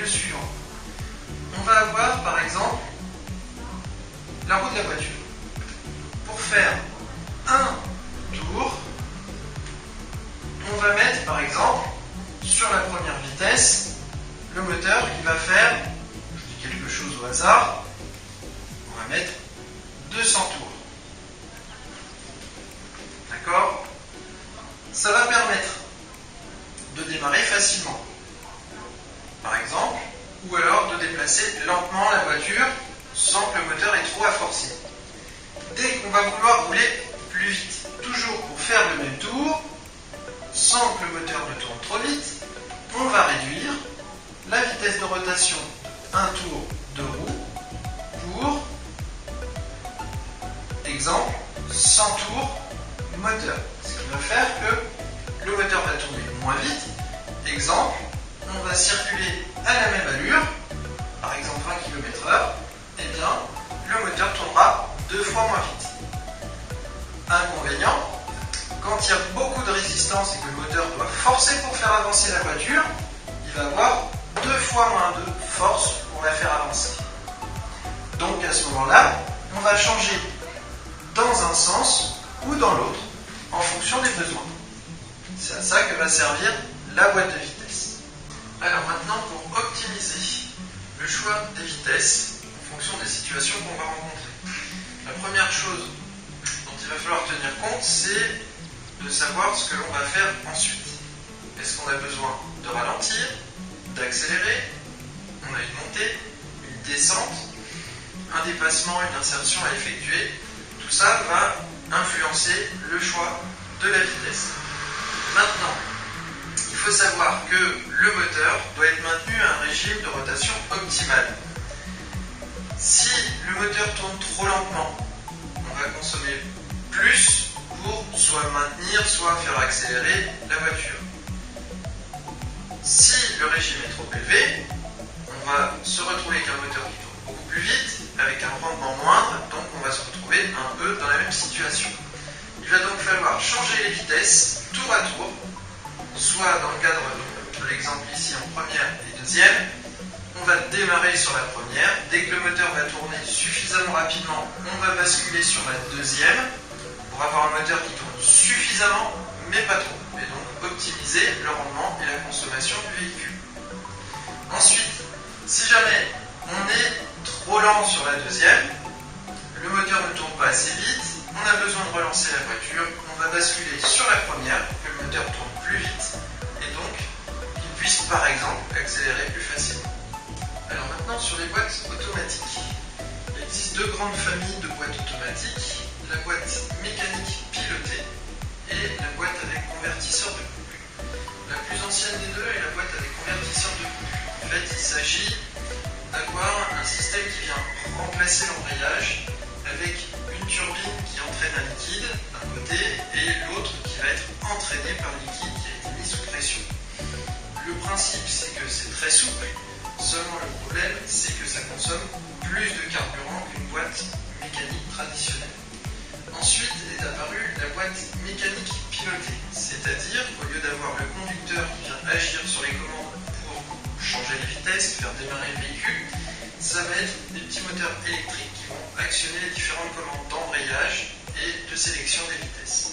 le suivant. On va avoir par exemple la roue de la voiture. Pour faire un tour, on va mettre par exemple sur la première vitesse le moteur qui va faire, je dis quelque chose au hasard, on va mettre 200 tours. D'accord? Ça va permettre de démarrer facilement, par exemple, ou alors de déplacer lentement la voiture sans que le moteur ait trop à forcer. Dès qu'on va vouloir rouler plus vite, toujours pour faire le même tour, sans que le moteur ne tourne trop vite, on va réduire la vitesse de rotation un tour de roue pour, exemple, 100 tours moteur. Ce qui va faire que le moteur va tourner moins vite. Exemple, on va circuler à la même allure, par exemple 20 km/h, et bien le moteur tournera 2 fois moins vite. Inconvénient, quand il y a beaucoup de résistance et que le moteur doit forcer pour faire avancer la voiture, il va avoir 2 fois moins de force pour la faire avancer. Donc à ce moment-là, on va changer dans un sens ou dans l'autre en fonction des besoins. C'est à ça que va servir la boîte de vitesse. Alors maintenant, pour optimiser le choix des vitesses en fonction des situations qu'on va rencontrer. La première chose dont il va falloir tenir compte, c'est de savoir ce que l'on va faire ensuite. Est-ce qu'on a besoin de ralentir, d'accélérer, on a une montée, une descente, un dépassement, une insertion à effectuer. Tout ça va influencer le choix de la vitesse. Maintenant, il faut savoir que le moteur doit être maintenu à un régime de rotation optimal. Si le moteur tourne trop lentement, on va consommer plus pour soit maintenir, soit faire accélérer la voiture. Si le régime est trop élevé, on va se retrouver avec un moteur qui tourne beaucoup plus vite, avec un rendement moindre, donc on va se retrouver un peu dans la même situation. Il va donc falloir changer les vitesses tour à tour, soit dans le cadre de l'exemple ici en première et deuxième, on va démarrer sur la première, dès que le moteur va tourner suffisamment rapidement, on va basculer sur la deuxième, pour avoir un moteur qui tourne suffisamment, mais pas trop, et donc optimiser le rendement et la consommation du véhicule. Ensuite, si jamais on est trop lent sur la deuxième, le moteur ne tourne pas assez vite, on a besoin de relancer la voiture, on va basculer sur la première pour que le moteur tourne plus vite et donc qu'il puisse par exemple accélérer plus facilement. Alors maintenant sur les boîtes automatiques. Il existe deux grandes familles de boîtes automatiques, la boîte mécanique pilotée et la boîte avec convertisseur de couple. La plus ancienne des deux est la boîte avec convertisseur de couple. En fait, il s'agit d'avoir un système qui vient remplacer l'embrayage avec une turbine qui entraîne un liquide d'un côté et l'autre qui va être entraîné par le liquide qui a été mis sous pression. Le principe, c'est que c'est très souple, seulement le problème, c'est que ça consomme plus de carburant qu'une boîte mécanique traditionnelle. Ensuite est apparue la boîte mécanique pilotée, c'est-à-dire qu'au lieu d'avoir le conducteur qui vient agir sur les commandes pour changer les vitesses, faire démarrer le véhicule, ça va être des petits moteurs électriques qui vont actionner les différentes commandes d'embrayage et de sélection des vitesses.